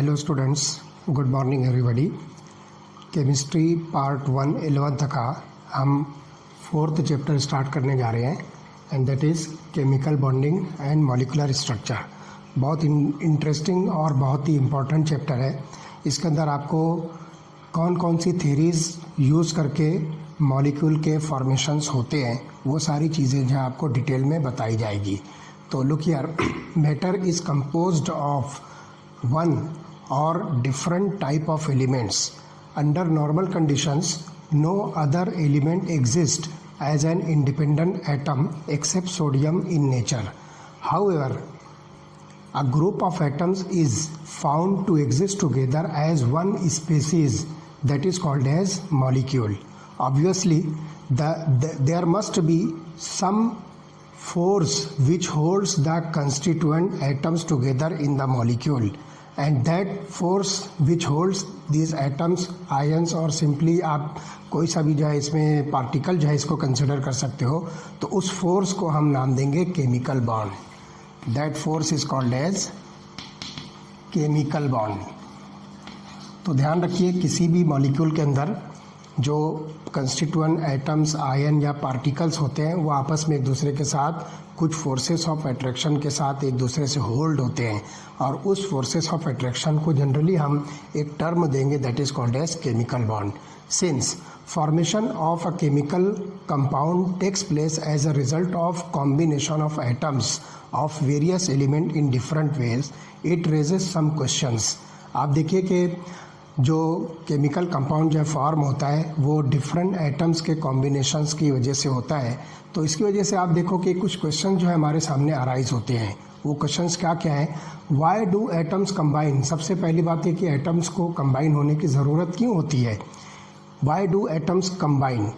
Hello students, good morning everybody. Chemistry part 1 11th का हम 4th chapter start करने जा रहे हैं and that is chemical bonding and molecular structure. बहुत इंटरेस्टिंग और बहुत ही इम्पोर्टेंट चैप्टर है। इसके अंदर आपको कौन कौन सी थ्योरीज यूज़ करके मॉलिक्यूल के फॉर्मेशंस होते हैं वो सारी चीज़ें जो आपको डिटेल में बताई जाएगी। तो look here, matter is composed of one or different type of elements. Under normal conditions, no other element exists as an independent atom except sodium in nature. However, a group of atoms is found to exist together as one species that is called as molecule. Obviously, there must be some force which holds the constituent atoms together in the molecule, and that force which holds these atoms, ions और simply आप कोई सा भी जो है इसमें particle जो है इसको कंसिडर कर सकते हो, तो उस फोर्स को हम नाम देंगे chemical bond. That force is called as chemical bond. तो ध्यान रखिए, किसी भी मॉलिक्यूल के अंदर जो कंस्टिट्यूएंट एटम्स, आयन या पार्टिकल्स होते हैं वो आपस में एक दूसरे के साथ कुछ फोर्सेस ऑफ अट्रैक्शन के साथ एक दूसरे से होल्ड होते हैं, और उस फोर्सेस ऑफ अट्रैक्शन को जनरली हम एक टर्म देंगे that is called as chemical bond. Since formation of a chemical compound takes place as a result of combination of atoms of various element in different ways, it raises some questions। आप देखिए कि जो chemical compound जो form होता है वो different atoms के combinations की वजह से होता है। तो इसकी वजह से आप देखो कि कुछ क्वेश्चन जो है हमारे सामने अराइज होते हैं। वो क्वेश्चंस क्या क्या है? Why do atoms combine? सबसे पहली बात है कि एटम्स को कंबाइन होने की ज़रूरत क्यों होती है? Why do atoms combine?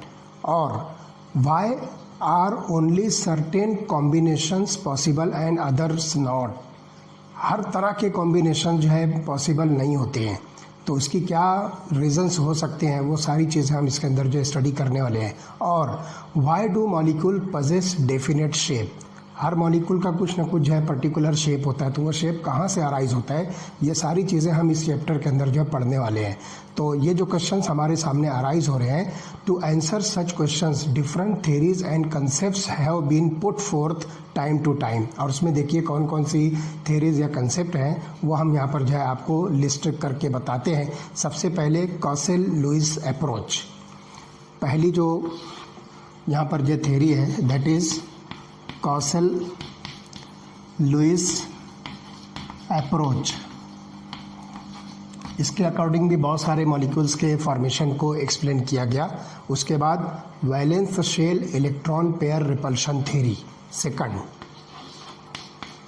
और why are only certain combinations possible and others not? हर तरह के कॉम्बिनेशन जो है पॉसिबल नहीं होते हैं, तो इसकी क्या रीजंस हो सकते हैं वो सारी चीज़ें हम इसके अंदर जो स्टडी करने वाले हैं। और why do molecule possess definite shape? Her molecule का कुछ ना कुछ जो है पर्टिकुलर शेप होता है, तो वो शेप कहाँ से अराइज होता है, ये सारी चीज़ें हम इस चैप्टर के अंदर जो है पढ़ने वाले हैं। तो ये जो क्वेश्चंस हमारे सामने अराइज हो रहे हैं, to answer such questions different theories and concepts have been put forth time to time. और उसमें देखिए कौन कौन सी थ्योरीज या कंसेप्ट हैं वो हम यहाँ पर जो है आपको लिस्ट करके बताते हैं। सबसे पहले कॉसेल लुईस अप्रोच। पहली जो यहाँ पर जो थ्योरी है दैट इज़ कॉसेल लुईस अप्रोच। इसके अकॉर्डिंग भी बहुत सारे मॉलिक्यूल्स के फॉर्मेशन को एक्सप्लेन किया गया। उसके बाद valence shell electron pair repulsion theory. Second,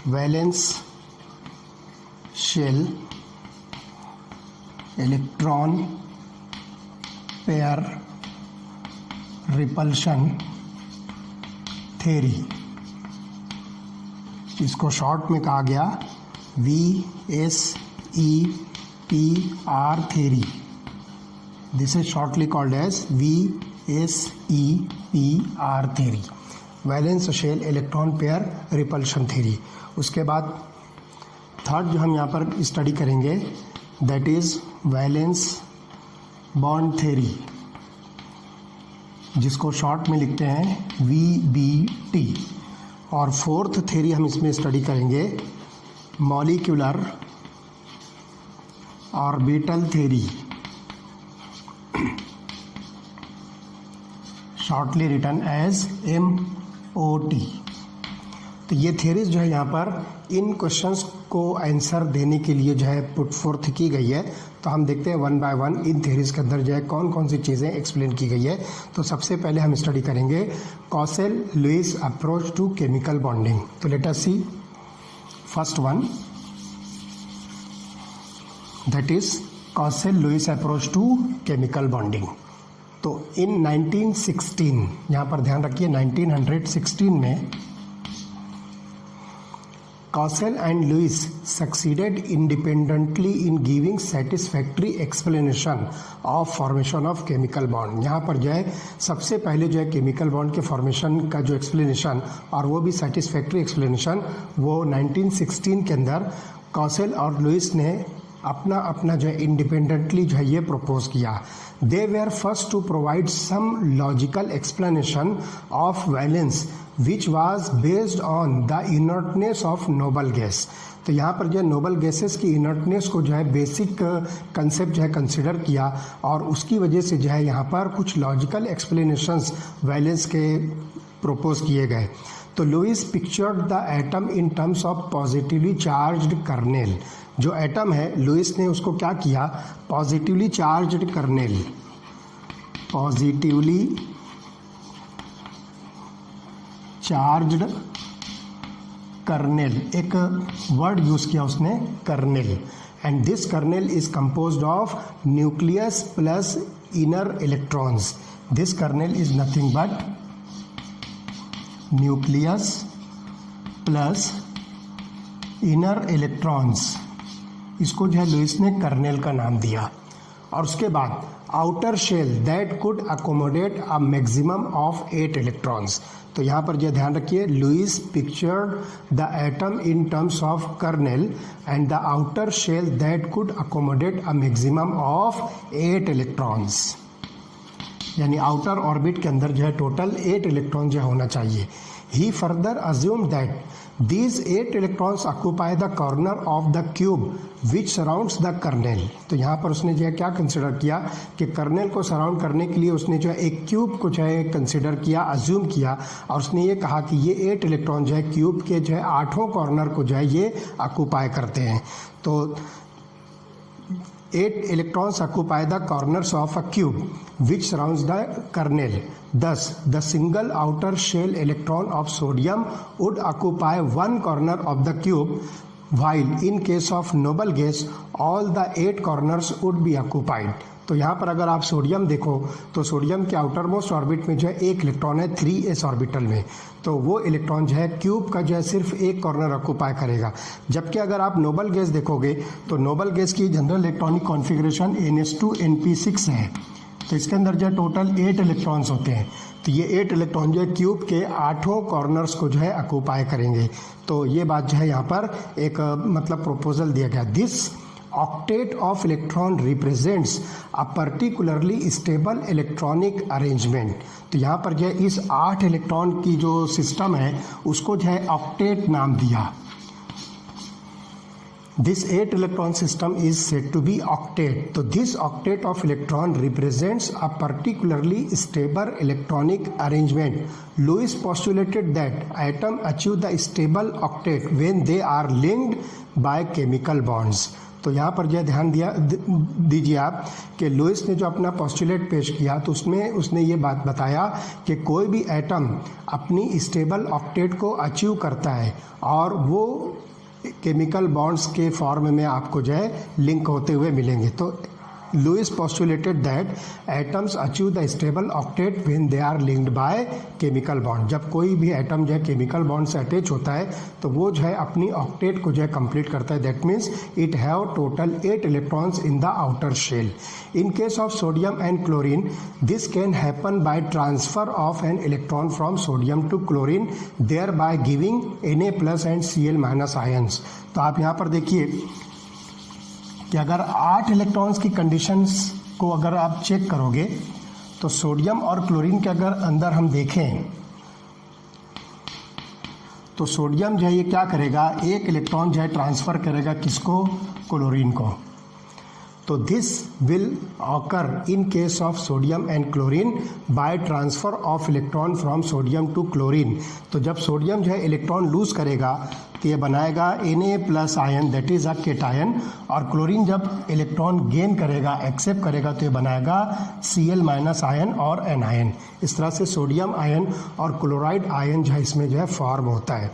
valence shell electron pair repulsion theory, इसको शॉर्ट में कहा गया VSEPR theory. This is shortly called as VSEPR theory, valence shell electron pair repulsion theory. उसके बाद थर्ड जो हम यहाँ पर स्टडी करेंगे that is valence bond theory, जिसको शॉर्ट में लिखते हैं VBT। और फोर्थ थ्योरी हम इसमें स्टडी करेंगे molecular orbital theory, shortly written as MOT। तो ये थ्योरीज जो है यहाँ पर इन क्वेश्चंस को आंसर देने के लिए जो है पुट फोर्थ की गई है। तो हम देखते हैं one by one in theories के अंदर जो है कौन कौन सी चीज़ें एक्सप्लेन की गई है। तो सबसे पहले हम स्टडी करेंगे Kossel Lewis approach to chemical bonding. तो let us see first one, that is Kossel Lewis approach to chemical bonding. तो इन 1916, यहाँ पर ध्यान रखिए 1916 में Cossel and Lewis succeeded independently in giving satisfactory explanation of formation of chemical bond। यहाँ पर जो है सबसे पहले जो है केमिकल बॉन्ड के फॉर्मेशन का जो एक्सप्लेनेशन, और वो भी सेटिस्फैक्ट्री एक्सप्लेनेशन, वो 1916 के अंदर कॉसेल और लुईस ने अपना अपना जो है इंडिपेंडेंटली जो है ये प्रपोज किया। They were first to provide some logical explanation of valence which was based on the inertness of noble gas. तो यहाँ पर जो है नोबल गैसेस की इनर्टनेस को जो है बेसिक कंसेप्ट जो है कंसिडर किया और उसकी वजह से जो है यहाँ पर कुछ लॉजिकल एक्सप्लेनेशंस वैलेंस के प्रपोज किए गए। तो Lewis pictured the atom in terms of positively charged kernel. जो एटम है लुइस ने उसको क्या किया, positively charged kernel, positively charged kernel, एक वर्ड यूज किया उसने kernel, and this kernel is composed of nucleus plus inner electrons. This kernel is nothing but nucleus plus inner electrons. इसको जो है लुइस ने कर्नेल का नाम दिया। और उसके बाद outer shell that could accommodate a maximum of 8 electrons. तो यहाँ पर जो ध्यान रखिए, Lewis pictured the atom in terms of kernel and the outer shell that could accommodate a maximum of 8 electrons. यानी आउटर ऑर्बिट के अंदर जो है टोटल 8 इलेक्ट्रॉन जो होना चाहिए। He further assume that these 8 electrons occupy the corner of the cube which surrounds the kernel। तो यहाँ पर उसने जो है क्या कंसिडर किया कि कर्नेल को सराउंड करने के लिए उसने जो है एक क्यूब को जो है कंसिडर किया, अज्यूम किया, और उसने ये कहा कि ये 8 इलेक्ट्रॉन जो है क्यूब के जो है 8 कॉर्नर को जो है ये ऑक्यूपाई करते हैं। तो 8 electrons occupy the corners of a cube which surrounds the kernel. Thus, the single outer shell electron of sodium would occupy one corner of the cube, while in case of noble gas, all the 8 corners would be occupied। तो यहाँ पर अगर आप sodium देखो तो sodium के outer most orbit में जो है एक इलेक्ट्रॉन है 3s ऑर्बिटल में, तो वो इलेक्ट्रॉन जो है क्यूब का जो है सिर्फ एक कॉर्नर ऑक्यूपाई करेगा। जबकि अगर आप नोबल गैस देखोगे तो नोबल गैस की जनरल इलेक्ट्रॉनिक कॉन्फ़िगरेशन NH2NP6 है। तो इसके अंदर जो है टोटल 8 इलेक्ट्रॉन्स होते हैं। तो ये 8 इलेक्ट्रॉन जो है क्यूब के 8 कॉर्नर्स को जो है ऑक्यूपाई करेंगे। तो ये बात जो है यहाँ पर एक मतलब प्रपोजल दिया गया। This octet of electron represents a particularly stable electronic arrangement। तो यहाँ पर जो है इस 8 इलेक्ट्रॉन की जो सिस्टम है उसको जो है ऑक्टेट नाम दिया। This 8 electron system is said to be octet। तो this octet of electron represents a particularly stable electronic arrangement। Lewis postulated that atoms achieve the stable octet when they are linked by chemical bonds। तो यहाँ पर जो ध्यान दीजिए आप कि Louis ने जो अपना पोस्टुलेट पेश किया तो उसमें उसने ये बात बताया कि कोई भी एटम अपनी स्टेबल ऑक्टेट को अचीव करता है और वो केमिकल बॉन्ड्स के फॉर्म में आपको जो है लिंक होते हुए मिलेंगे। तो Lewis postulated that atoms achieve the stable octet when they are linked by chemical bond. जब कोई भी एटम जो है केमिकल बॉन्ड से अटैच होता है तो वो जो है अपनी ऑक्टेट को जो है कंप्लीट करता है। That means it have total 8 electrons in the outer shell. In case of sodium and chlorine this can happen by transfer of an electron from sodium to chlorine thereby giving Na+ and Cl- ions. तो आप यहाँ पर देखिए कि अगर 8 electrons की conditions को अगर आप चेक करोगे तो सोडियम और क्लोरीन के अगर अंदर हम देखें तो सोडियम जो है ये क्या करेगा, एक इलेक्ट्रॉन जो है ट्रांसफ़र करेगा किसको, क्लोरीन को। तो this will occur in case of sodium and chlorine by transfer of electron from sodium to chlorine. तो जब सोडियम जो है इलेक्ट्रॉन लूज करेगा तो ये बनाएगा Na+ ion, that is a cation, और क्लोरीन जब इलेक्ट्रॉन गेन करेगा, एक्सेप्ट करेगा, तो ये बनाएगा Cl- आयन और एनायन। इस तरह से सोडियम आयन और क्लोराइड आयन जो है इसमें जो है फॉर्म होता है।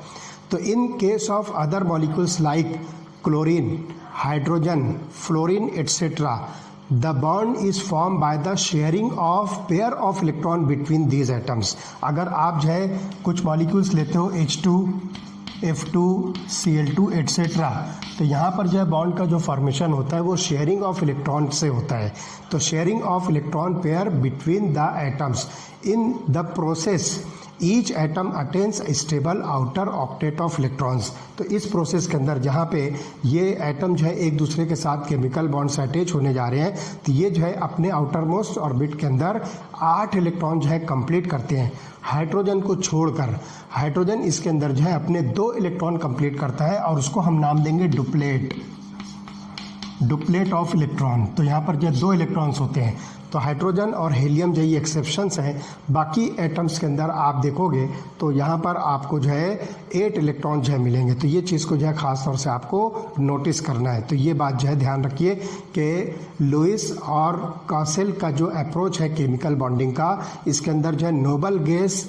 तो इन case of other molecules like chlorine, hydrogen, fluorine etcetera, the bond is formed by the sharing of pair of electron between these atoms। अगर आप जो है कुछ मॉलिक्यूल्स लेते हो H2, F2, Cl2 एट्सेट्रा, तो यहाँ पर जो है बॉन्ड का जो फॉर्मेशन होता है वो शेयरिंग ऑफ इलेक्ट्रॉन से होता है। तो sharing of electron pair between the atoms in the process each atom attains stable outer octet of electrons. तो इस प्रोसेस के अंदर जहाँ पे ये एटम जो है एक दूसरे के साथ केमिकल बॉन्ड से अटैच होने जा रहे हैं, तो ये जो है अपने आउटर मोस्ट ऑर्बिट के अंदर 8 इलेक्ट्रॉन जो है कंप्लीट करते हैं हाइड्रोजन को छोड़कर। हाइड्रोजन इसके अंदर जो है अपने 2 इलेक्ट्रॉन कंप्लीट करता है और उसको हम नाम देंगे डुप्लेट ऑफ इलेक्ट्रॉन। तो यहाँ पर जो 2 इलेक्ट्रॉन्स होते हैं, तो हाइड्रोजन और हीलियम जो ये एक्सेप्शंस हैं। बाकी एटम्स के अंदर आप देखोगे तो यहाँ पर आपको जो है 8 इलेक्ट्रॉन जो है मिलेंगे। तो ये चीज़ को जो है ख़ास तौर से आपको नोटिस करना है। तो ये बात जो है ध्यान रखिए कि लुईस और कॉसेल का जो अप्रोच है केमिकल बॉन्डिंग का, इसके अंदर जो है नोबल गैस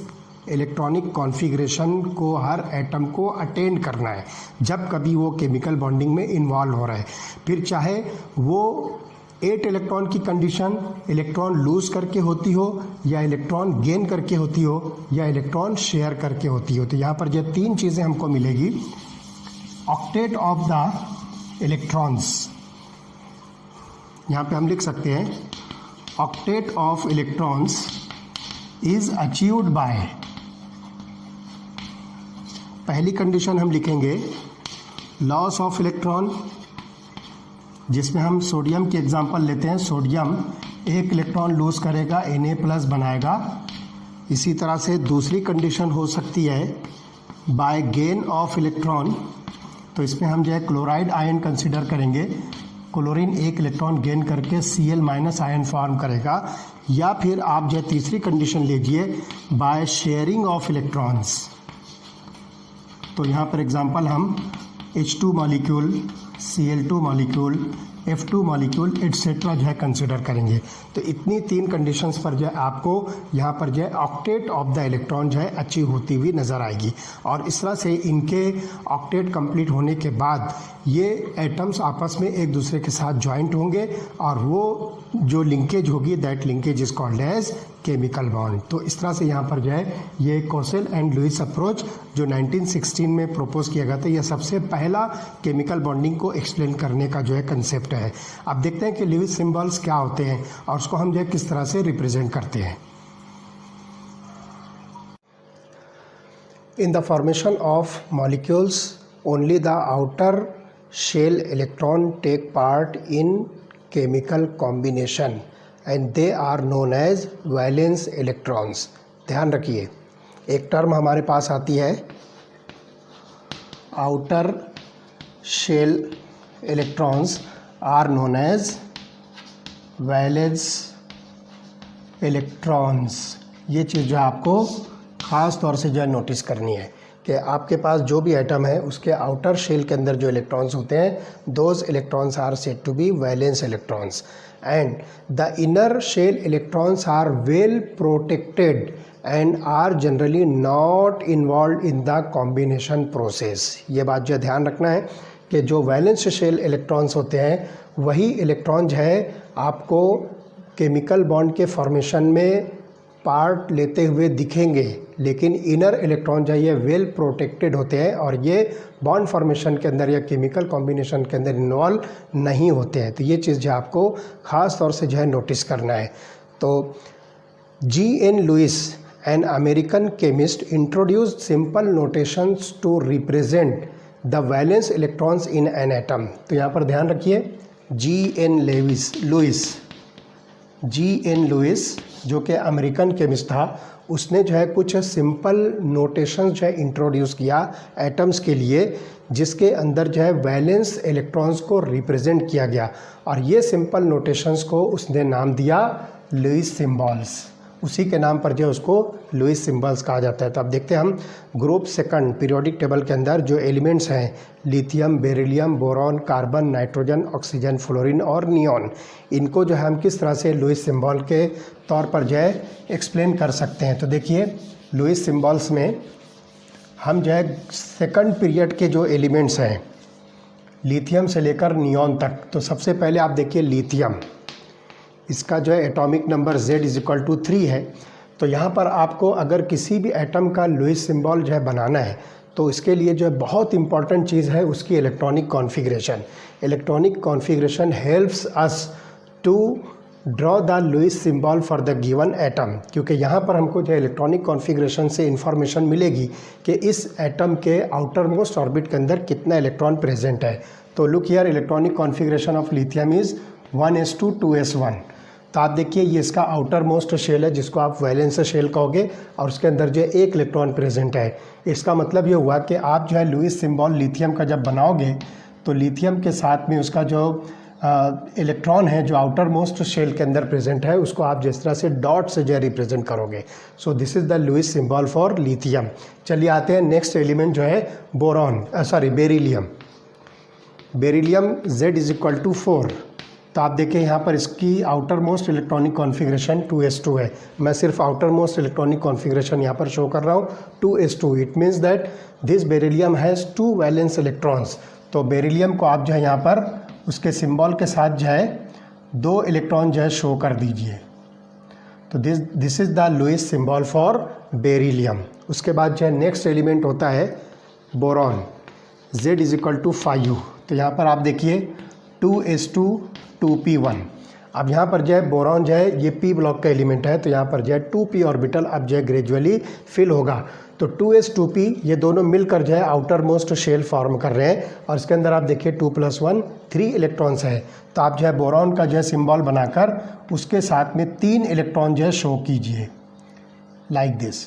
इलेक्ट्रॉनिक कॉन्फ़िगरेशन को हर एटम को अटेंड करना है जब कभी वो केमिकल बॉन्डिंग में इन्वॉल्व हो रहा है। फिर चाहे वो 8 इलेक्ट्रॉन की कंडीशन इलेक्ट्रॉन लूज करके होती हो, या इलेक्ट्रॉन गेन करके होती हो, या इलेक्ट्रॉन शेयर करके होती हो। तो यहाँ पर जो 3 चीज़ें हमको मिलेगी। ऑक्टेट ऑफ द इलेक्ट्रॉन्स, यहाँ पे हम लिख सकते हैं octet of electrons is achieved by, पहली कंडीशन हम लिखेंगे लॉस ऑफ इलेक्ट्रॉन, जिसमें हम सोडियम की एग्जांपल लेते हैं। सोडियम 1 इलेक्ट्रॉन लूज करेगा, Na+ बनाएगा। इसी तरह से दूसरी कंडीशन हो सकती है बाय गेन ऑफ इलेक्ट्रॉन। तो इसमें हम जो है क्लोराइड आयन कंसिडर करेंगे। क्लोरीन 1 इलेक्ट्रॉन गेन करके Cl- आयन फॉर्म करेगा। या फिर आप जो है तीसरी कंडीशन लीजिए बाय शेयरिंग ऑफ इलेक्ट्रॉन्स। तो यहाँ पर एग्जांपल हम H2 molecule, Cl2 molecule, F2 molecule etcetera जो है कंसिडर करेंगे। तो इतनी 3 कंडीशंस पर जो है आपको यहाँ पर जो है ऑक्टेट ऑफ द इलेक्ट्रॉन जो है अचीव होती हुई नज़र आएगी। और इस तरह से इनके ऑक्टेट कंप्लीट होने के बाद ये एटम्स आपस में एक दूसरे के साथ ज्वाइंट होंगे और वो जो लिंकेज होगी that linkage is called as chemical bond. तो इस तरह से यहाँ पर जो है ये कॉसेल एंड लुईस अप्रोच जो 1916 में प्रपोज किया गया था, यह सबसे पहला केमिकल बॉन्डिंग को एक्सप्लेन करने का जो है कंसेप्ट है। अब देखते हैं कि लुईस सिंबल्स क्या होते हैं और उसको हम जो है किस तरह से रिप्रेजेंट करते हैं। In the formation of molecules only the outer shell electron take part in chemical combination and they are known as valence electrons. ध्यान रखिए, एक टर्म हमारे पास आती है outer shell electrons are known as valence electrons. ये चीज़ जो आपको ख़ास तौर से जो है नोटिस करनी है कि आपके पास जो भी एटम है उसके आउटर शेल के अंदर जो इलेक्ट्रॉन्स होते हैं those electrons are said to be valence electrons and the inner shell electrons are well protected and are generally not involve in the combination process. ये बात जो ध्यान रखना है कि जो वैलेंस शेल इलेक्ट्रॉन्स होते हैं वही इलेक्ट्रॉन जो है आपको केमिकल बॉन्ड के फॉर्मेशन में पार्ट लेते हुए दिखेंगे, लेकिन इनर इलेक्ट्रॉन जो है ये वेल प्रोटेक्टेड होते हैं और ये बॉन्ड फॉर्मेशन के अंदर या केमिकल कॉम्बिनेशन के अंदर इन्वॉल्व नहीं होते हैं। तो ये चीज़ जो आपको ख़ास तौर से जो है नोटिस करना है। तो G.N. Lewis an American chemist introduced simple notations to represent the valence electrons in an atom. तो यहाँ पर ध्यान रखिए G.N. लुईस जो कि अमेरिकन केमिस्ट था, उसने जो है कुछ सिंपल नोटेशंस जो है इंट्रोड्यूस किया एटम्स के लिए, जिसके अंदर जो है वैलेंस इलेक्ट्रॉन्स को रिप्रेजेंट किया गया और ये सिंपल नोटेशंस को उसने नाम दिया लुईस सिंबल्स। उसी के नाम पर जो है उसको लुईस सिंबल्स कहा जाता है। तो अब देखते हैं हम ग्रुप सेकंड पीरियोडिक टेबल के अंदर जो एलिमेंट्स हैं lithium, beryllium, boron, carbon, nitrogen, oxygen, fluorine और नियॉन, इनको जो है हम किस तरह से लुईस सिंबल के तौर पर जो है एक्सप्लेन कर सकते हैं। तो देखिए लुईस सिंबल्स में हम जो है सेकंड पीरियड के जो एलिमेंट्स हैं लिथियम से लेकर नियॉन तक, तो सबसे पहले आप देखिए लिथियम, इसका जो है एटॉमिक नंबर Z=3 है। तो यहाँ पर आपको अगर किसी भी एटम का लुईस सिंबल जो है बनाना है तो इसके लिए जो है बहुत इंपॉर्टेंट चीज़ है उसकी electronic configuration. Electronic configuration helps us to draw the Lewis symbol for the given atom, क्योंकि यहाँ पर हमको जो इलेक्ट्रॉनिक कॉन्फ़िगरेशन से इंफॉर्मेशन मिलेगी कि इस एटम के आउटर मोस्ट ऑर्बिट के अंदर कितना इलेक्ट्रॉन प्रेजेंट है। तो look here, electronic configuration of lithium is 1s2 2s1। तो आप देखिए ये इसका आउटर मोस्ट शेल है जिसको आप वैलेंस शेल कहोगे, और उसके अंदर जो एक इलेक्ट्रॉन प्रेजेंट है। इसका मतलब ये हुआ कि आप जो है लुईस सिंबल लिथियम का जब बनाओगे तो लिथियम के साथ में उसका जो इलेक्ट्रॉन है जो आउटर मोस्ट शेल के अंदर प्रेजेंट है उसको आप जिस तरह से डॉट से जो है रिप्रेजेंट करोगे। So this is the Lewis symbol for lithium. चलिए आते हैं नेक्स्ट एलिमेंट जो है boron, beryllium. Beryllium Z is equal to 4। तो आप देखें यहाँ पर इसकी outer most electronic configuration 2s2 है। मैं सिर्फ आउटर मोस्ट इलेक्ट्रॉनिक कॉन्फ़िगरेशन यहाँ पर शो कर रहा हूँ 2s2। It means that this beryllium has 2 valence electrons. तो बेरिलियम को आप जो है यहाँ पर उसके सिंबल के साथ जो है 2 इलेक्ट्रॉन जो है शो कर दीजिए। तो this is the Lewis symbol for beryllium. उसके बाद जो है नेक्स्ट एलिमेंट होता है boron, Z is equal to 5। तो यहाँ पर आप देखिए 2s2 2p1। अब यहाँ पर जो है बोरॉन जो है ये p ब्लॉक का एलिमेंट है, तो यहाँ पर जो है 2p ऑर्बिटल अब जो है ग्रेजुअली फिल होगा। तो 2s 2p ये दोनों मिलकर जो है आउटर मोस्ट शेल फॉर्म कर रहे हैं, और इसके अंदर आप देखिए 2 + 1 3 इलेक्ट्रॉन्स है। तो आप जो है बोरॉन का जो है सिंबल बनाकर उसके साथ में 3 इलेक्ट्रॉन जो है शो कीजिए लाइक दिस।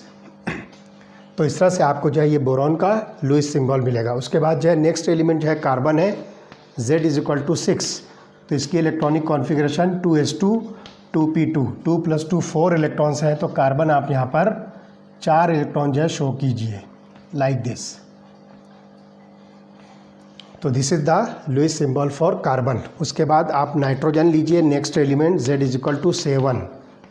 तो इस तरह से आपको जो है ये बोरॉन का लुईस सिंबल मिलेगा। उसके बाद जो है नेक्स्ट एलिमेंट जो है कार्बन है, Z इज इक्वल टू 6। तो इसकी electronic configuration 2s2 2p2, 2 + 2 4 electrons हैं। तो कार्बन आप यहाँ पर 4 इलेक्ट्रॉन जो है शो कीजिए लाइक दिस। तो this is the Lewis symbol for carbon. उसके बाद आप नाइट्रोजन लीजिए, next element Z is equal to 7।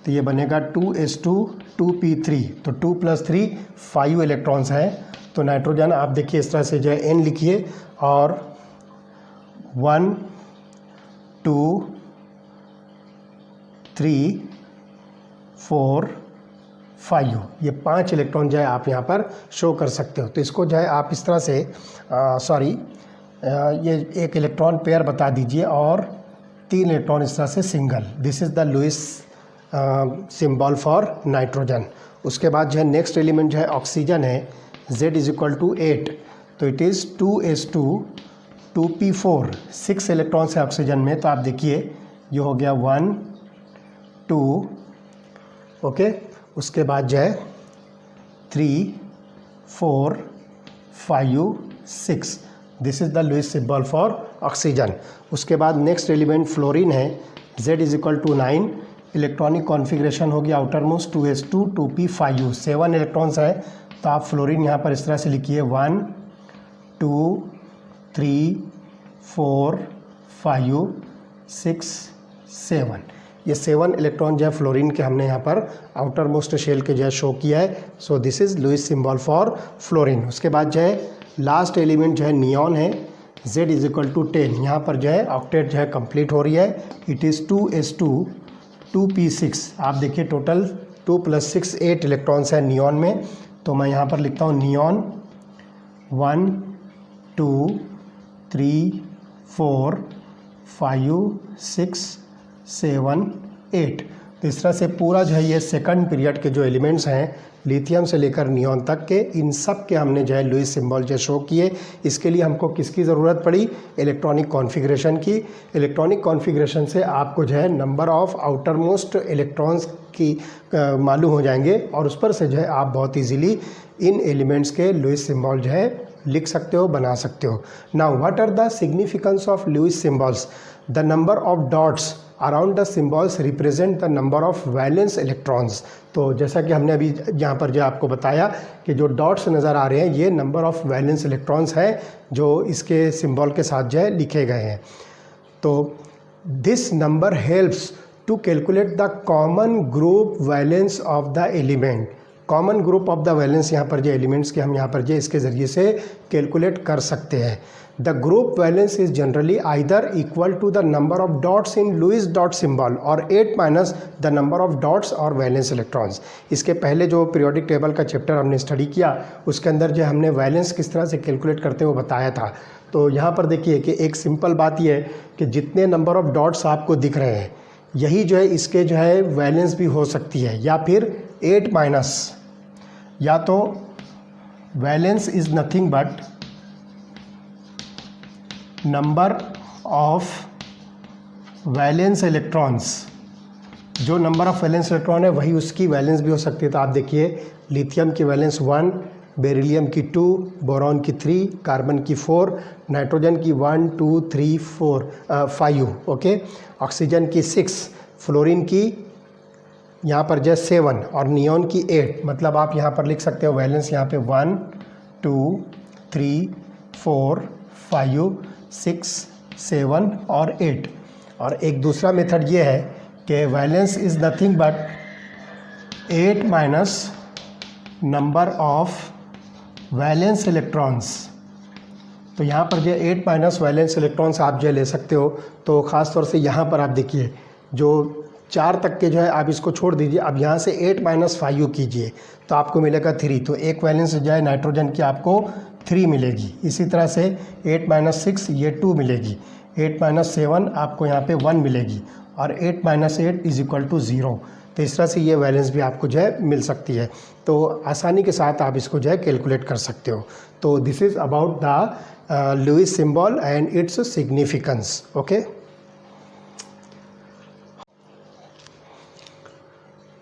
तो ये बनेगा 2s2 2p3। तो 2 + 3 5 इलेक्ट्रॉन्स हैं। तो नाइट्रोजन आप देखिए इस तरह से जो है N लिखिए, और 1 2 3 4 5 ये 5 इलेक्ट्रॉन जो है आप यहाँ पर शो कर सकते हो। तो इसको जो है आप इस तरह से ये एक इलेक्ट्रॉन पेयर बता दीजिए और 3 इलेक्ट्रॉन इस तरह से single. This is the Lewis symbol for nitrogen. उसके बाद जो है नेक्स्ट एलिमेंट जो है ऑक्सीजन है, Z इज इक्वल टू 8। तो it is 2s2 2p4 6 electrons है ऑक्सीजन में। तो आप देखिए ये हो गया 1 2 ओके। उसके बाद जो है 3 4 5 6। This is the Lewis symbol for oxygen. उसके बाद नेक्स्ट एलिमेंट फ्लोरीन है, Z is equal to 9। Electronic configuration होगी outer most 2s2 2p5 7 electrons है। तो आप फ्लोरीन यहाँ पर इस तरह से लिखिए 1 2 3 4 5 6 7। ये 7 इलेक्ट्रॉन जो है फ्लोरीन के हमने यहाँ पर आउटर मोस्ट शेल के जो है शो किया है। So this is Lewis symbol for fluorine. उसके बाद जो है लास्ट एलिमेंट जो है नियॉन है, Z इज इक्वल टू 10। यहाँ पर जो है ऑक्टेट जो है कंप्लीट हो रही है। It is 2s2 2p6। आप देखिए टोटल 2 + 6 8 इलेक्ट्रॉन्स है नियॉन में। तो मैं यहाँ पर लिखता हूँ नियॉन 1 2 3 4 5 6 7 8। तो इस तरह से पूरा जो है ये सेकंड पीरियड के जो एलिमेंट्स हैं लिथियम से लेकर नियॉन तक के, इन सब के हमने जो है लुईस सिंबल जो शो किए। इसके लिए हमको किसकी ज़रूरत पड़ी? इलेक्ट्रॉनिक कॉन्फ़िगरेशन की। इलेक्ट्रॉनिक कॉन्फ़िगरेशन से आपको जो है number of outer most electrons की मालूम हो जाएंगे, और उस पर से जो है आप बहुत ईजीली इन एलिमेंट्स के लुईस सिंबल जो है लिख सकते हो, बना सकते हो। Now what are the significance of Lewis symbols? The number of dots around the symbols represent the number of valence electrons. तो जैसा कि हमने अभी यहाँ पर जो आपको बताया कि जो डॉट्स नज़र आ रहे हैं ये नंबर ऑफ़ वैलेंस इलेक्ट्रॉन्स हैं जो इसके सिंबल के साथ जो है लिखे गए हैं। तो this number helps to calculate the common group valence of the element. Common group of the valence यहाँ पर जो एलिमेंट्स के हम यहाँ पर जो इसके ज़रिए से कैलकुलेट कर सकते हैं। The group valence is generally either equal to the number of dots in Lewis dot symbol और 8 minus the number of dots और वैलेंस इलेक्ट्रॉन्स। इसके पहले जो पीरियोडिक टेबल का चैप्टर हमने स्टडी किया उसके अंदर जो हमने वैलेंस किस तरह से कैलकुलेट करते हुए बताया था। तो यहाँ पर देखिए कि एक सिंपल बात यह है कि जितने नंबर ऑफ डॉट्स आपको दिख रहे हैं यही जो है इसके जो है वैलेंस भी हो सकती है, या फिर 8 माइनस, या तो valence is nothing but number of valence electrons, जो नंबर ऑफ वैलेंस इलेक्ट्रॉन है वही उसकी वैलेंस भी हो सकती है। तो आप देखिए लिथियम की वैलेंस 1, बेरिलियम की 2, बोरॉन की 3, कार्बन की 4, नाइट्रोजन की 1 2 3 4 5, ओके, ऑक्सीजन की 6, फ्लोरीन की यहाँ पर जो 7 और नियॉन की 8। मतलब आप यहाँ पर लिख सकते हो वैलेंस यहाँ पे 1 2 3 4 5 6 7 और 8। और एक दूसरा मेथड ये है कि valence is nothing but 8 minus number of valence electrons. तो यहाँ पर जो 8 माइनस वैलेंस इलेक्ट्रॉन्स आप जो ले सकते हो। तो ख़ास तौर से यहाँ पर आप देखिए जो 4 तक के जो है आप इसको छोड़ दीजिए, अब यहाँ से 8 माइनस 5 कीजिए तो आपको मिलेगा 3। तो एक वैलेंस जो है नाइट्रोजन की आपको 3 मिलेगी। इसी तरह से 8 माइनस 6 ये 2 मिलेगी, 8 माइनस 7 आपको यहाँ पे 1 मिलेगी, और 8 माइनस 8 इज इक्वल टू 0। तो इस तरह से ये वैलेंस भी आपको जो है मिल सकती है। तो आसानी के साथ आप इसको जो है कैलकुलेट कर सकते हो। तो this is about the Lewis symbol and its significance, okay.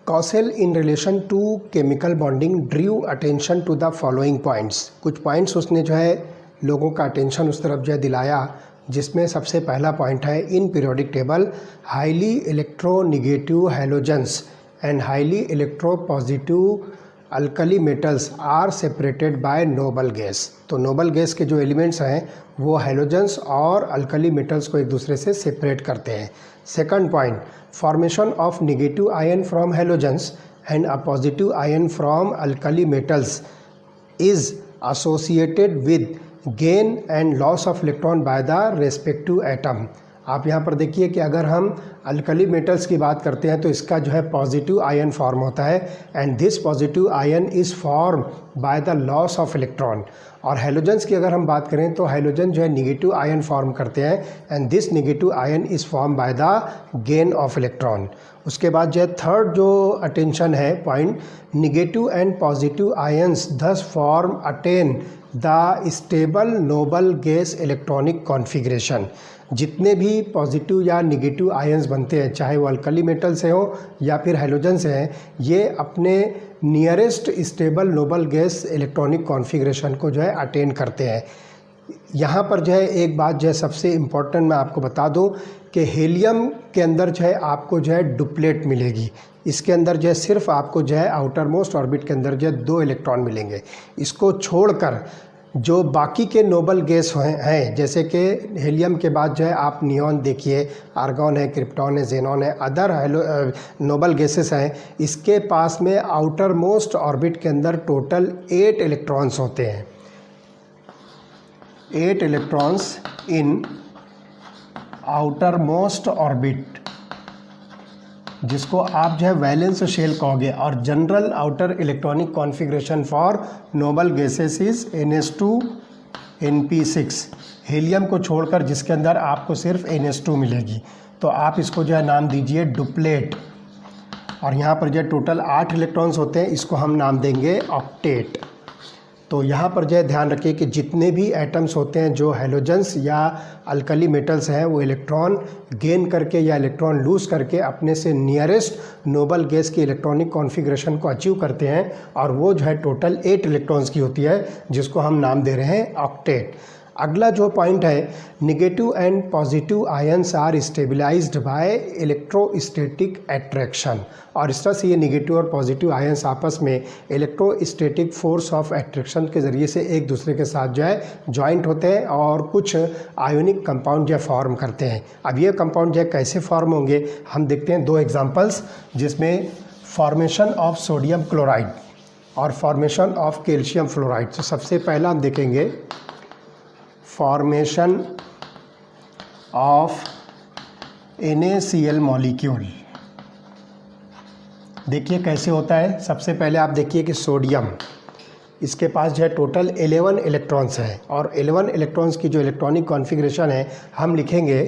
Kossel in relation to chemical bonding drew attention to the following points. कुछ पॉइंट्स उसने जो है लोगों का अटेंशन उस तरफ जो है दिलाया, जिसमें सबसे पहला पॉइंट है in periodic table highly electronegative halogens and highly electropositive alkali metals are separated by noble gas. तो नोबल गैस के जो एलिमेंट्स हैं वो हैलोजेंस और अल्कली मेटल्स को एक दूसरे से सेपरेट करते हैं। Second point, formation of negative ion from halogens and a positive ion from alkali metals is associated with gain and loss of electron by the respective atom. आप यहाँ पर देखिए कि अगर हम अल्कली मेटल्स की बात करते हैं तो इसका जो है पॉजिटिव आयन फॉर्म होता है, and this positive ion is form by the loss of electron. और हैलोजेंस की अगर हम बात करें तो हैलोजन जो है निगेटिव आयन फॉर्म करते हैं, and this negative ion is form by the gain of electron. उसके बाद जो है थर्ड जो अटेंशन है point, negative and positive ions thus form attain the stable noble gas electronic configuration. जितने भी पॉजिटिव या निगेटिव आयन्स बनते हैं, चाहे वो अल्कली मेटल से हो या फिर हैलोजन से हैं, ये अपने nearest stable noble gas electronic configuration को जो है अटेन करते हैं। यहाँ पर जो है एक बात जो है सबसे इम्पॉर्टेंट मैं आपको बता दूँ कि हीलियम के अंदर जो है आपको जो है डुप्लेट मिलेगी। इसके अंदर जो है सिर्फ आपको जो है आउटर मोस्ट ऑर्बिट के अंदर जो है 2 इलेक्ट्रॉन मिलेंगे। इसको छोड़कर जो बाकी के नोबल गैस हैं, जैसे कि हीलियम के बाद जो है आप नियॉन देखिए, आर्गॉन है, क्रिप्टॉन है, जेनॉन है, अदर नोबल गैसेस हैं, इसके पास में आउटर मोस्ट ऑर्बिट के अंदर टोटल 8 इलेक्ट्रॉन्स होते हैं। 8 इलेक्ट्रॉन्स इन आउटर मोस्ट ऑर्बिट, जिसको आप जो है वैलेंस शेल कहोगे। और general outer electronic configuration for noble gases is NH2 NP6। Helium को छोड़कर जिसके अंदर आपको सिर्फ NH2 मिलेगी, तो आप इसको जो है नाम दीजिए डुप्लेट। और यहाँ पर जो है टोटल 8 इलेक्ट्रॉन्स होते हैं, इसको हम नाम देंगे ऑक्टेट। तो यहाँ पर जो है ध्यान रखिए कि जितने भी एटम्स होते हैं जो हैलोजेंस या अल्कली मेटल्स हैं, वो इलेक्ट्रॉन गेन करके या इलेक्ट्रॉन लूज़ करके अपने से नियरेस्ट नोबल गैस की इलेक्ट्रॉनिक कॉन्फ़िगरेशन को अचीव करते हैं, और वो जो है टोटल 8 इलेक्ट्रॉन्स की होती है, जिसको हम नाम दे रहे हैं ऑक्टेट। अगला जो पॉइंट है, negative and positive ions are stabilized by electrostatic attraction. और इस तरह से ये निगेटिव और पॉजिटिव आयन्स आपस में इलेक्ट्रोस्टैटिक फोर्स ऑफ अट्रैक्शन के ज़रिए से एक दूसरे के साथ जो है जॉइंट होते हैं और कुछ आयोनिक कंपाउंड जो है फॉर्म करते हैं। अब ये कंपाउंड जो है कैसे फॉर्म होंगे, हम देखते हैं 2 एग्जाम्पल्स, जिसमें फॉर्मेशन ऑफ सोडियम क्लोराइड और फॉर्मेशन ऑफ कैल्शियम फ्लोराइड। तो सबसे पहला हम देखेंगे फॉर्मेशन ऑफ NaCl मॉलिक्यूल। देखिए कैसे होता है। सबसे पहले आप देखिए कि सोडियम, इसके पास जो है टोटल 11 इलेक्ट्रॉन्स हैं, और 11 इलेक्ट्रॉन्स की जो इलेक्ट्रॉनिक कॉन्फ़िगरेशन है हम लिखेंगे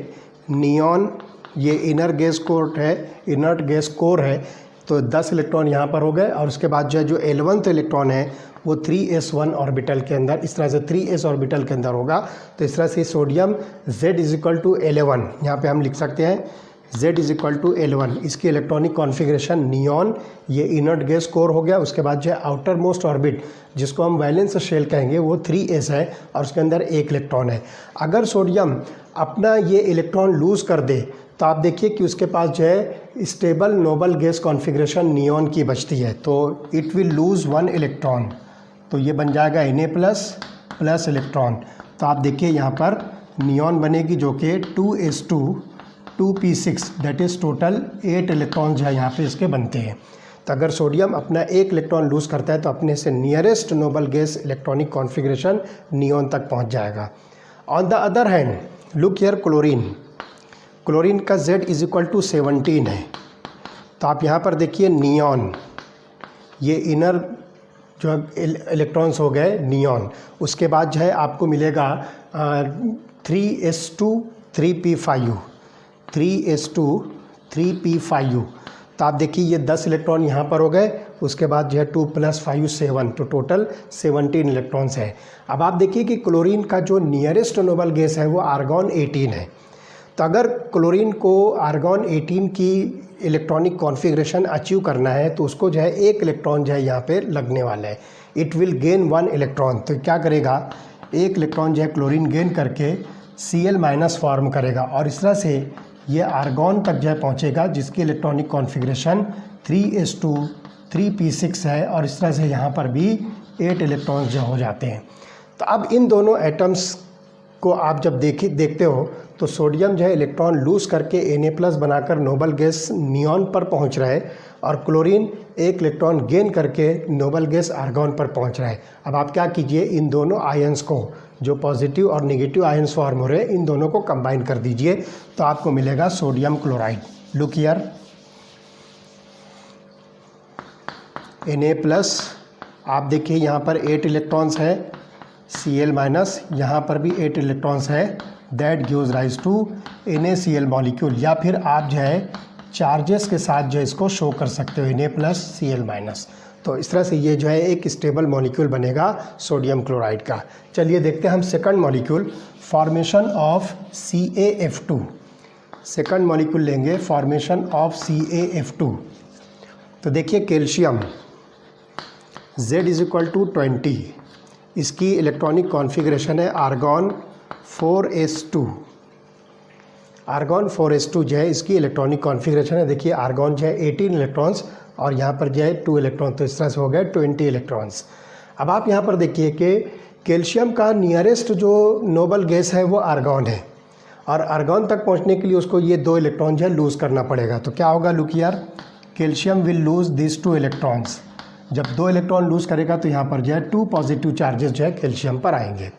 नियॉन ये इनर गैस कोर है, इनर्ट गैस कोर है, तो 10 इलेक्ट्रॉन यहाँ पर हो गए। और उसके बाद जो 11th इलेक्ट्रॉन है वो 3s1 ऑर्बिटल के अंदर, इस तरह से 3s ऑर्बिटल के अंदर होगा। तो इस तरह से सोडियम Z = 11, यहाँ पे हम लिख सकते हैं Z = 11। इसकी इलेक्ट्रॉनिक कॉन्फ़िगरेशन नियॉन, ये इनर्ट गैस कोर हो गया। उसके बाद आउटर मोस्ट ऑर्बिट जिसको हम वैलेंस शेल कहेंगे वो 3s है और उसके अंदर 1 इलेक्ट्रॉन है। अगर सोडियम अपना ये इलेक्ट्रॉन लूज़ कर दे तो आप देखिए कि उसके पास stable noble gas configuration neon की बचती है, तो इट विल लूज़ 1 इलेक्ट्रॉन, तो ये बन जाएगा Na+ इलेक्ट्रॉन। तो आप देखिए यहाँ पर नियॉन बनेगी जो कि 2s2 2p6, that is total 8 electron जो है यहाँ पे इसके बनते हैं। तो अगर सोडियम अपना 1 इलेक्ट्रॉन लूज़ करता है तो अपने से nearest Nobel gas electronic configuration neon तक पहुँच जाएगा। On the other hand look here chlorine का Z = 17 है। तो आप यहाँ पर देखिए नियॉन, ये इनर जो इलेक्ट्रॉन्स हो गए नियॉन, उसके बाद आपको मिलेगा 3s2 3p5, 3s2 3p5। तो आप देखिए ये 10 इलेक्ट्रॉन यहाँ पर हो गए। उसके बाद 2 + 5 7, तो टोटल 17 इलेक्ट्रॉन्स है। अब आप देखिए कि क्लोरीन का जो नियरेस्ट नोबल गैस है वो आर्गॉन 18 है। तो अगर क्लोरीन को आर्गॉन 18 की इलेक्ट्रॉनिक कॉन्फ़िगरेशन अचीव करना है तो उसको 1 इलेक्ट्रॉन यहाँ पे लगने वाला है। It will gain 1 electron. तो क्या करेगा, 1 इलेक्ट्रॉन क्लोरीन गेन करके Cl- फॉर्म करेगा और इस तरह से ये आर्गॉन तक पहुँचेगा जिसकी इलेक्ट्रॉनिक कॉन्फ़िगरेशन 3s2 3p6 है। और इस तरह से यहाँ पर भी 8 इलेक्ट्रॉन्स हो जाते हैं। तो अब इन दोनों एटम्स को आप जब देखते हो तो सोडियम इलेक्ट्रॉन लूज़ करके Na+ बनाकर नोबल गैस नियॉन पर पहुंच रहा है और क्लोरीन 1 इलेक्ट्रॉन गेन करके नोबल गैस आर्गॉन पर पहुंच रहा है। अब आप क्या कीजिए, इन दोनों आयंस को, जो पॉजिटिव और नेगेटिव आयंस फॉर्म हो रहे हैं, इन दोनों को कंबाइन कर दीजिए तो आपको मिलेगा sodium chloride. Look here Na+, आप देखिए यहाँ पर 8 इलेक्ट्रॉन्स है, Cl-, यहाँ पर भी 8 इलेक्ट्रॉन्स है, that gives rise to NaCl molecule. या फिर आप चार्जेस के साथ इसको शो कर सकते हो Na+ Cl-। तो इस तरह से ये एक स्टेबल मॉलिक्यूल बनेगा सोडियम क्लोराइड का। चलिए देखते हैं हम second molecule, formation of CaF2। Second molecule लेंगे, फॉर्मेशन ऑफ CaF2। तो देखिए कैल्शियम Z = 20, इसकी इलेक्ट्रॉनिक कॉन्फ़िगरेशन है आर्गॉन 4s2। आर्गॉन 4s2 इसकी इलेक्ट्रॉनिक कॉन्फ़िगरेशन है। देखिए आर्गॉन 18 इलेक्ट्रॉन्स और यहाँ पर 2 इलेक्ट्रॉन, तो इस तरह से हो गए 20 इलेक्ट्रॉन्स। अब आप यहाँ पर देखिए कि कैल्शियम का नियरेस्ट जो नोबल गैस है वो आर्गॉन है और आर्गॉन तक पहुँचने के लिए उसको ये 2 इलेक्ट्रॉन लूज़ करना पड़ेगा। तो क्या होगा, look here, calcium will lose this 2 electrons. जब 2 इलेक्ट्रॉन लूज़ करेगा तो यहाँ पर 2 पॉजिटिव चार्जेस कैल्शियम पर आएंगे।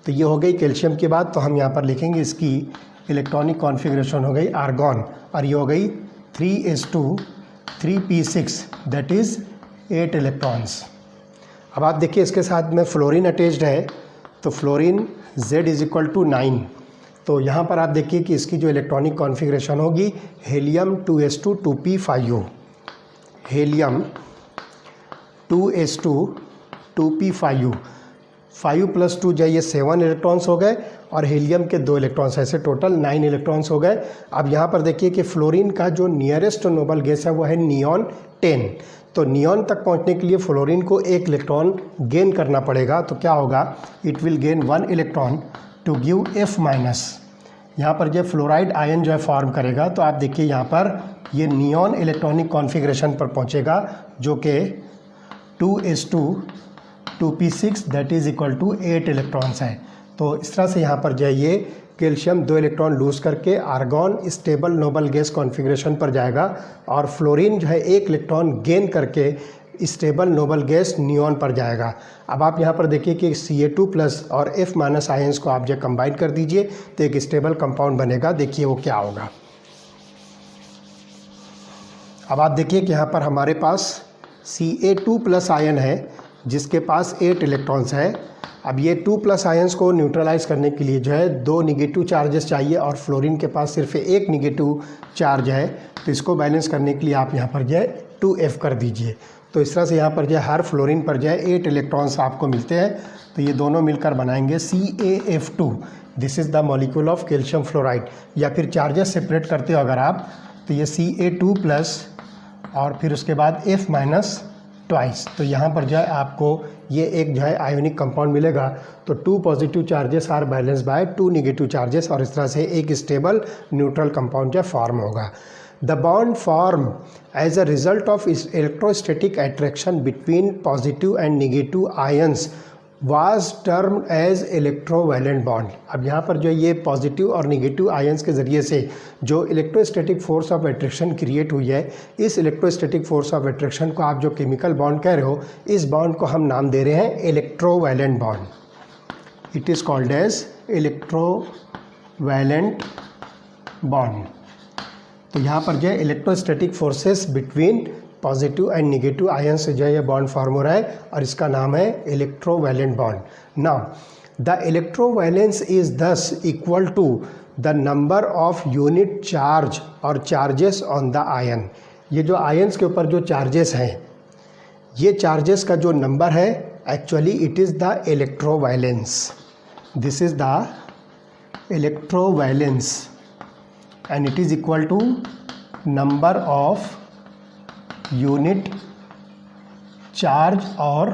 तो ये हो गई कैल्शियम की बात। तो हम यहाँ पर लिखेंगे इसकी इलेक्ट्रॉनिक कॉन्फ़िगरेशन हो गई आर्गॉन और ये हो गई 3s2 3p6, that is 8 electrons. अब आप देखिए इसके साथ में फ्लोरीन अटैच्ड है, तो फ्लोरीन Z = 9। तो यहाँ पर आप देखिए कि इसकी जो इलेक्ट्रॉनिक कॉन्फ़िगरेशन होगी helium 2s2 2p5, helium 2s2 2p5, 5 + 2 ये 7 इलेक्ट्रॉन्स हो गए और हीलियम के 2 इलेक्ट्रॉन्स, ऐसे टोटल 9 इलेक्ट्रॉन्स हो गए। अब यहाँ पर देखिए कि फ्लोरीन का जो नियरेस्ट नोबल गैस है वो है नियॉन 10। तो नियॉन तक पहुँचने के लिए फ्लोरीन को 1 इलेक्ट्रॉन गेन करना पड़ेगा। तो क्या होगा, it will gain 1 electron to give F-। यहाँ पर जो फ्लोराइड आयन फॉर्म करेगा, तो आप देखिए यहाँ पर ये नियॉन इलेक्ट्रॉनिक कॉन्फ़िगरेशन पर पहुँचेगा जो कि 2s2 2p6, that is equal to 8 electrons है। तो इस तरह से यहाँ पर ये कैल्शियम 2 इलेक्ट्रॉन लूज़ करके argon stable noble gas configuration पर जाएगा और फ्लोरीन 1 इलेक्ट्रॉन गेन करके स्टेबल नोबल गैस नियॉन पर जाएगा। अब आप यहाँ पर देखिए कि Ca2+ और F- आयंस को आप कंबाइन कर दीजिए तो एक स्टेबल कंपाउंड बनेगा। देखिए वो क्या होगा। अब आप देखिए कि यहाँ पर हमारे पास Ca2+ आयन है जिसके पास 8 इलेक्ट्रॉन्स है अब ये 2+ आयंस को न्यूट्रलाइज करने के लिए जो है 2 निगेटिव चार्जेस चाहिए और फ्लोरीन के पास सिर्फ एक निगेटिव चार्ज है, तो इसको बैलेंस करने के लिए आप यहाँ पर जो है 2F कर दीजिए। तो इस तरह से यहाँ पर जो है हर फ्लोरीन पर जो है 8 इलेक्ट्रॉन्स आपको मिलते हैं, तो ये दोनों मिलकर बनाएंगे CaF2। This is the molecule of calcium fluoride. या फिर चार्जेस सेपरेट करते हो अगर आप, तो ये Ca2+ और फिर उसके बाद F- ट्वाइस, तो यहाँ पर जो है आपको ये एक जो है आयोनिक कंपाउंड मिलेगा। तो 2 positive charges are balance by 2 negative charges, और इस तरह से एक स्टेबल न्यूट्रल कंपाउंड जो फॉर्म होगा। The bond form as a result of electrostatic attraction between positive and negative ions was termed as electrovalent bond. अब यहाँ पर जो ये पॉजिटिव और निगेटिव आयंस के ज़रिए से जो electrostatic force of attraction create हुई है, इस इलेक्ट्रोस्टैटिक फोर्स ऑफ अट्रैक्शन को आप जो केमिकल बॉन्ड कह रहे हो, इस बॉन्ड को हम नाम दे रहे हैं electrovalent bond. It is called as electrovalent bond. तो यहाँ पर जो है electrostatic forces between positive and negative ion से जो है ये बॉन्ड फॉर्म हो रहा है, और इसका नाम है electrovalent bond. Now the electrovalence is thus equal to the number of unit charge और चार्जेस ऑन द आयन। ये जो आयन्स के ऊपर जो चार्जेस हैं, ये चार्जेस का जो नंबर है, actually it is the electrovalence. This is the electrovalence and it is equal to number of unit charge और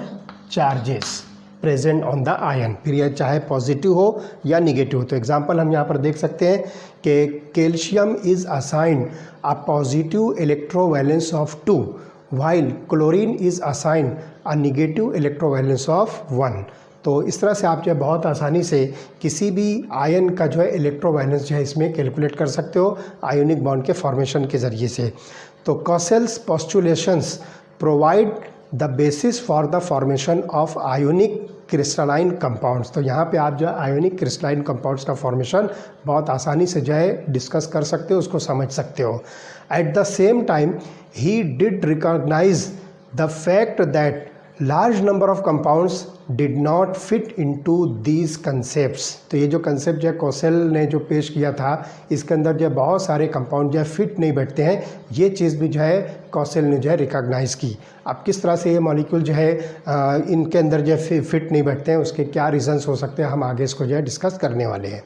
charges present on the ion। फिर यह चाहे पॉजिटिव हो या निगेटिव हो। तो एग्जांपल हम यहाँ पर देख सकते हैं कि calcium is assigned a positive electrovalence of 2 while chlorine is assigned a negative electrovalence of 1। तो इस तरह से आप जो है बहुत आसानी से किसी भी आयन का जो है इलेक्ट्रोवैलेंस जो है इसमें कैलकुलेट कर सकते हो आयोनिक बॉन्ड के फॉर्मेशन के ज़रिए से। तो Kossel's postulations provide the basis for the formation of ionic crystalline compounds. तो यहाँ पे आप जो है आयोनिक क्रिस्टलाइन कंपाउंड्स का फॉर्मेशन बहुत आसानी से जो है डिस्कस कर सकते हो, उसको समझ सकते हो। At the same time he did recognize the fact that large number of compounds did not fit into these concepts. तो ये जो कंसेप्ट जो है कॉसेल ने जो पेश किया था, इसके अंदर जो है बहुत सारे कंपाउंड जो है फिट नहीं बैठते हैं, ये चीज़ भी जो है कॉसेल ने जो है रिकॉग्नाइज़ की। अब किस तरह से ये मॉलिक्यूल जो है इनके अंदर जो है फिट नहीं बैठते हैं, उसके क्या रीज़न्स हो सकते हैं, हम आगे इसको जो है डिस्कस करने वाले हैं।